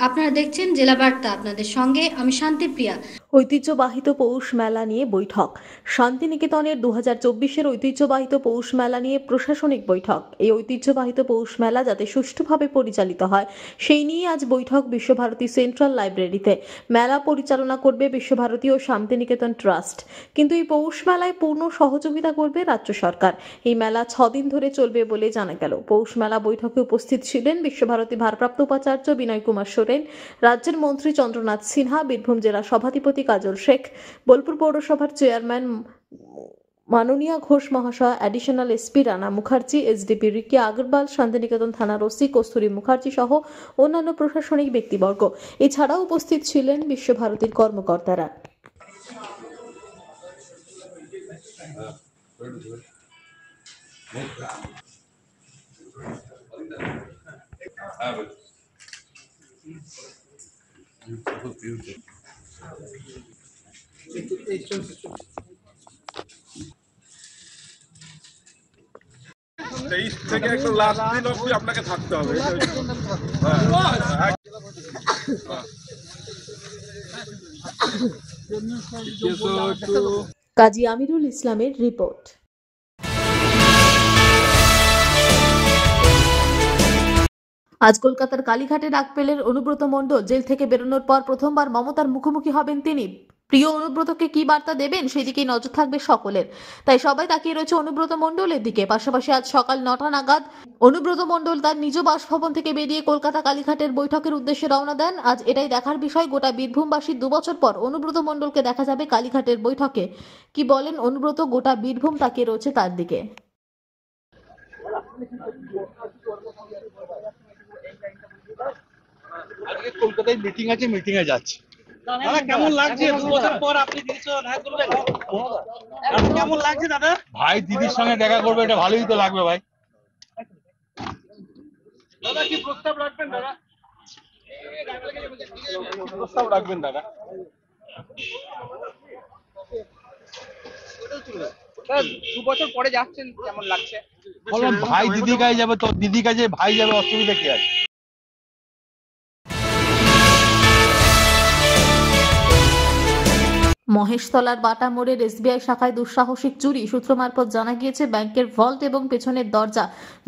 আপনারা দেখছেন জেলা বার্তা, আপনাদের সঙ্গে আমি শান্তিপ্রিয়া। ঐতিহ্যবাহিত পৌষ মেলা নিয়ে বৈঠক। শান্তিনিকেতনের 2024-এর ঐতিহ্যবাহিত পৌষ মেলা নিয়ে প্রশাসনিক বৈঠক। এই ঐতিহ্যবাহিত পৌষ মেলা যাতে সুষ্ঠুভাবে পরিচালিত হয় সেই নিয়ে আজ বৈঠক বিশ্বভারতী সেন্ট্রাল লাইব্রেরিতে। মেলা পরিচালনা করবে বিশ্বভারতী ও শান্তিনিকেতন ট্রাস্ট, কিন্তু এই পৌষ মেলায় পূর্ণ সহযোগিতা করবে রাজ্য সরকার। এই মেলা 6 দিন ধরে চলবে বলে জানা গেল। পৌষ মেলা বৈঠকে উপস্থিত ছিলেন বিশ্বভারতী ভারপ্রাপ্ত উপাচার্য বিনয় কুমার সোরেন, রাজ্যের মন্ত্রী চন্দ্রনাথ সিনহা, বীরভূম জেলা সভাধিপতি কাজল শেখ, বোলপুর পৌরসভার চেয়ারম্যান মাননীয়া ঘোষ মহাশয়, additional SP Rana Mukherjee, SDP Ricky Agarwal, Shantiniketan থানার ওসি কস্তুরী মুখার্জি সহ অন্যান্য প্রশাসনিক ব্যক্তিবর্গ। এছাড়াও উপস্থিত ছিলেন বিশ্বভারতীর কর্মকর্তারা। তেইশ থেকে একটু লাস্ট দিন অবধি আপনাকে থাকতে হবে। কাজী আমিরুল ইসলামের রিপোর্ট। আজ কলকাতার কালীঘাটে ডাক পেলেন অনুব্রত মণ্ডল। জেল থেকে বেরোনোর পর প্রথমবার মমতার মুখোমুখি হবেন তিনি। প্রিয় অনুব্রতকে কি বার্তা দেবেন সেদিকেই নজর থাকবে সকলের, তাই সবাই তাকিয়ে রয়েছে অনুব্রত মণ্ডলের দিকে। পাশাপাশি আজ সকাল 9টা নাগাদ অনুব্রত মণ্ডল তার নিজ বাসভবন থেকে বেরিয়ে কলকাতা কালীঘাটের বৈঠকের উদ্দেশ্যে রওনা দেন। আজ এটাই দেখার বিষয়, গোটা বীরভূমবাসী 2 বছর পর অনুব্রত মণ্ডলকে দেখা যাবে কালীঘাটের বৈঠকে। কি বলেন অনুব্রত, গোটা বীরভূম তাকিয়ে রয়েছে তার দিকে। আজকে কলকাতায় মিটিং আছে, মিটিং এ যাচ্ছি। দাদা কেমন লাগছে 2 বছর পর আপনি দিদির সঙ্গে দেখা করবেন? কেমন লাগছে দাদা? ভাই দিদির সঙ্গে দেখা করবে, এটা ভালোই তো লাগবে ভাই। দাদা কি প্রস্তাব রাখবেন দাদা? প্রস্তাব রাখবেন দাদা? 2 বছর পরে যাচ্ছেন, কেমন লাগছে? বললাম ভাই দিদি কাছে যাবে, তো দিদি কাছে ভাই যাবে, অসুবিধা কি আছে? মহেশতলার বাটা মোড়ের এসবিআই শাখায় দুঃসাহসিক চুরি। সূত্র মারফত জানা গিয়েছে ব্যাংকের ভল্ট এবং পেছনের দরজা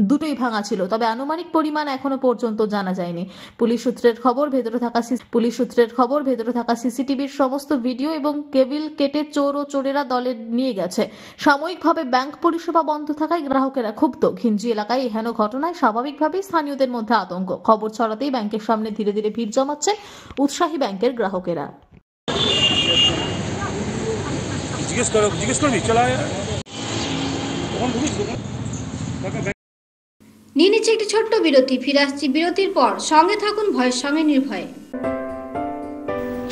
দুটোই ভাঙা ছিল, তবে আনুমানিক পরিমাণ এখনো পর্যন্ত জানা যায়নি। পুলিশ সূত্রের খবর ভেতরে থাকা সিসিটিভির সমস্ত ভিডিও এবং কেবিল কেটে চোর ও চোরেরা দলে নিয়ে গেছে। সাময়িকভাবে ব্যাংক পরিষেবা বন্ধ থাকায় গ্রাহকেরা ক্ষুব্ধ। ঘিঞ্জি এলাকায় হেন ঘটনায় স্বাভাবিকভাবেই স্থানীয়দের মধ্যে আতঙ্ক। খবর ছড়াতেই ব্যাংকের সামনে ধীরে ধীরে ভিড় জমাচ্ছে উৎসাহী ব্যাংকের গ্রাহকেরা। নিয়ে নিচ্ছে একটি ছোট্ট বিরতি, ফিরে আসছি বিরতির পর। সঙ্গে থাকুন ভয়ের সঙ্গে নির্ভয়ে।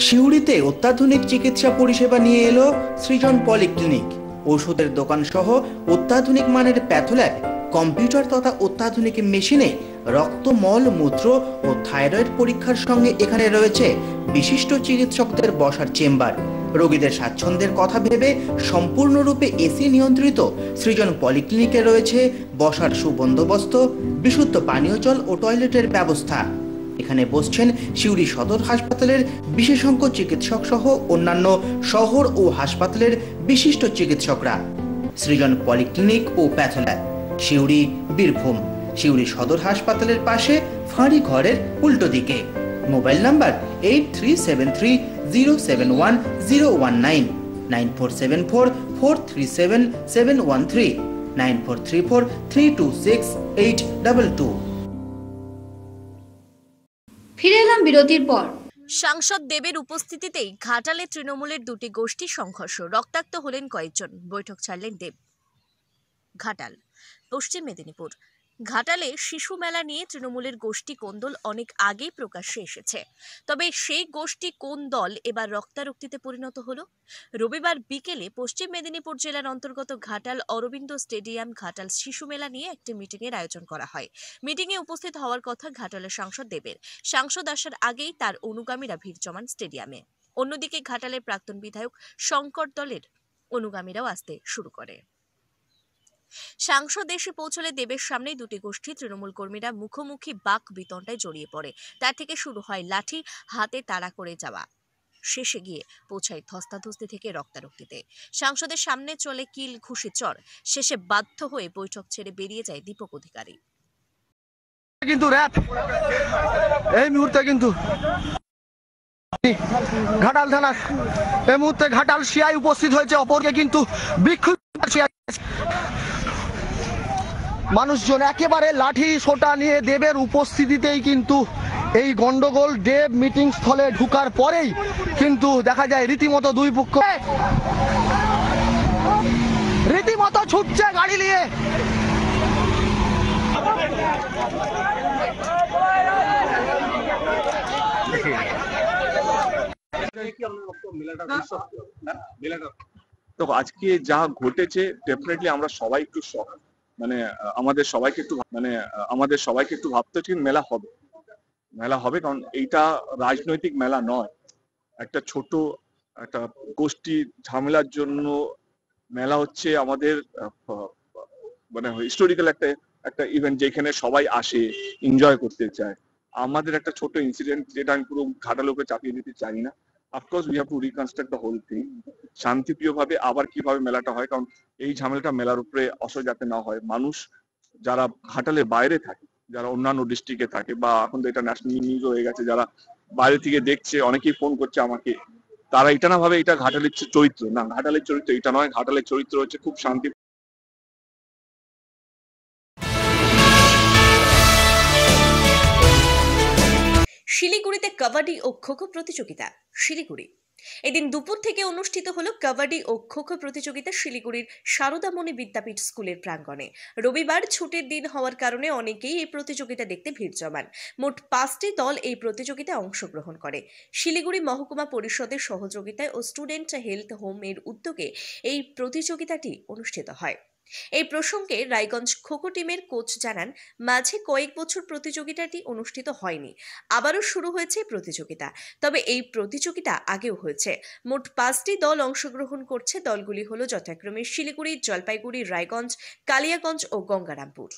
সিউড়িতে অত্যাধুনিক চিকিৎসা পরিষেবা নিয়ে এলো সৃজন পলিক্লিনিক। ওষুধের দোকান সহ অত্যাধুনিক মানের প্যাথোল্যাব, কম্পিউটার তথা অত্যাধুনিক মেশিনে রক্ত, মল, মূত্র ও থাইরয়েড পরীক্ষার সঙ্গে এখানে রয়েছে বিশিষ্ট চিকিৎসকদের বসার চেম্বার। রোগীদের স্বাচ্ছন্দ্যের কথা ভেবে সম্পূর্ণরূপে এসি নিয়ন্ত্রিত সৃজন পলিক্লিনিকে রয়েছে বসার সুবন্দোবস্ত, বিশুদ্ধ পানীয় জল ও টয়লেটের ব্যবস্থা। এখানে বসছেন সিউড়ি সদর হাসপাতালের বিশেষজ্ঞ চিকিৎসক সহ অন্যান্য শহর ও হাসপাতালের বিশিষ্ট চিকিৎসকরা। সৃজন পলিক্লিনিক ও প্যাথোল্যাব, সিউড়ি, বীরভূম। সিউড়ি সদর হাসপাতালের পাশে ফাঁড়ি ঘরের উল্টো দিকে। Mobile number 8373071019, 9474437713, 9434326822। ফিরে এলাম বিরতির পর। সাংসদ দেবের উপস্থিতিতেই ঘাটালে তৃণমূলের 2টি গোষ্ঠীর সংঘর্ষ, রক্তাক্ত হলেন কয়েকজন, বৈঠক ছাড়লেন দেব। ঘাটাল, পশ্চিম মেদিনীপুর। ঘাটালে শিশু মেলা নিয়ে তৃণমূলের গোষ্ঠী কোন্দল অনেক আগেই প্রকাশ্যে এসেছে, তবে সেই গোষ্ঠী কোন দল এবার রক্তারক্তিতে পরিণত হলো। রবিবার বিকেলে পশ্চিম মেদিনীপুর জেলার অন্তর্গত ঘাটাল অরবিন্দ স্টেডিয়াম ঘাটাল শিশু মেলা নিয়ে একটি মিটিংয়ের আয়োজন করা হয়। মিটিংয়ে উপস্থিত হওয়ার কথা ঘাটালের সাংসদ দেবের। সাংসদ আসার আগেই তার অনুগামীরা ভিড় জমান স্টেডিয়ামে। অন্যদিকে ঘাটালের প্রাক্তন বিধায়ক শঙ্কর দলের অনুগামীরাও আসতে শুরু করে। সাংসদ এসে পৌঁছলে দেবের সামনেই দুটি গোষ্ঠী তৃণমূল কর্মীরা মুখোমুখি বাক বিতণ্ডায় জড়িয়ে পড়ে। তার থেকে শুরু হয় লাঠি হাতে তাড়া করে যাওয়া, শেষে গিয়ে পৌঁছায় ধস্তাধস্তি থেকে রক্তারক্তিতে। সাংসদের সামনে চলে কিল ঘুষি চর, শেষে বাধ্য হয়ে বৈঠক ছেড়ে বেরিয়ে যায় দীপক অধিকারী। কিন্তু রাত এই মুহূর্তে কিন্তু ঘাটাল থানা এই মুহূর্তে ঘাটাল সিআই উপস্থিত হয়েছে, অপরকে কিন্তু মানুষজন একেবারে লাঠি সোটা নিয়ে দেবের উপস্থিতিতেই কিন্তু এই গন্ডগোল। দেব মিটিং স্থলে ঢুকার পরেই কিন্তু দেখা যায় রীতিমতো দুই পক্ষ রীতিমতো ছুটছে গাড়ি নিয়ে। তো আজকে যা ঘটেছে ডেফিনেটলি আমরা সবাই একটু শক, আমাদের সবাইকে একটু ভাবতে হচ্ছে মেলা হবে কারণ এইটা রাজনৈতিক মেলা নয়, একটা ছোট একটা গোষ্ঠী ঝামেলার জন্য মেলা হচ্ছে আমাদের হিস্টোরিক্যাল একটা ইভেন্ট যেখানে সবাই আসে এনজয় করতে চায়। আমাদের একটা ছোট ইনসিডেন্ট যেটা আমি পুরো ঘাটালের উপরে চাপিয়ে দিতে চাই না। Of course we have to reconstruct the whole thing, শান্তিপ্রিয় ভাবে আবার কিভাবে মেলাটা হয়, কারণ এই ঝামেলাটা মেলার উপরে অসর যাতে না হয়। মানুষ যারা ঘাটালের বাইরে থাকে, যারা অন্যান্য ডিস্ট্রিক্টে থাকে, বা এখন তো এটা ন্যাশনাল নিউজ হয়ে গেছে, যারা বাইরে থেকে দেখছে, অনেকেই ফোন করছে আমাকে, তারা এটা না ভাবে এটা ঘাটালের চরিত্র না, ঘাটালের চরিত্র এটা নয়। ঘাটালের চরিত্র হচ্ছে খুব শান্তি। শিলিগুড়িতে কাবাডি ও খোখো প্রতিযোগিতা। শিলিগুড়ি এদিন দুপুর থেকে অনুষ্ঠিত হলো কাবাডি ও খোখো প্রতিযোগিতা শিলিগুড়ির সারদামণি বিদ্যাপীঠ স্কুলের প্রাঙ্গণে। রবিবার ছুটির দিন হওয়ার কারণে অনেকেই এই প্রতিযোগিতা দেখতে ভিড় জমান। মোট 5টি দল এই প্রতিযোগিতায় অংশগ্রহণ করে। শিলিগুড়ি মহকুমা পরিষদের সহযোগিতায় ও স্টুডেন্ট হেলথ হোম এর উদ্যোগে এই প্রতিযোগিতাটি অনুষ্ঠিত হয়। এই প্রসঙ্গে রায়গঞ্জ খোখো টিমের কোচ জানান, মাঝে কয়েক বছর প্রতিযোগিতাটি অনুষ্ঠিত হয়নি, আবারও শুরু হয়েছে প্রতিযোগিতা। তবে এই প্রতিযোগিতা আগেও হয়েছে। মোট 5টি দল অংশগ্রহণ করছে। দলগুলি হলো যথাক্রমে শিলিগুড়ি, জলপাইগুড়ি, রায়গঞ্জ, কালিয়াগঞ্জ ও গঙ্গারামপুর।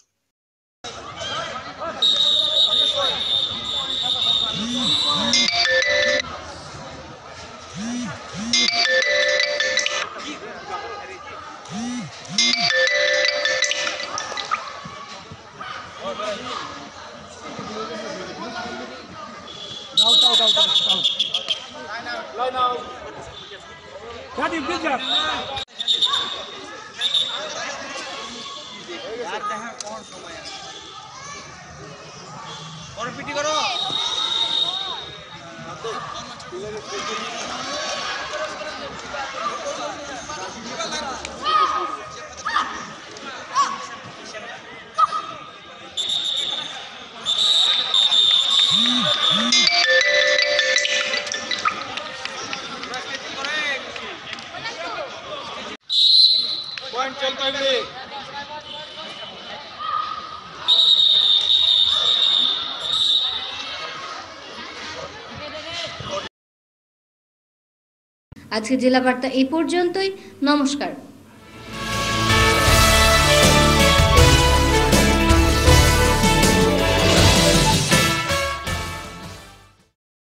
আজকে জেলা বার্তা এই পর্যন্তই। নমস্কার।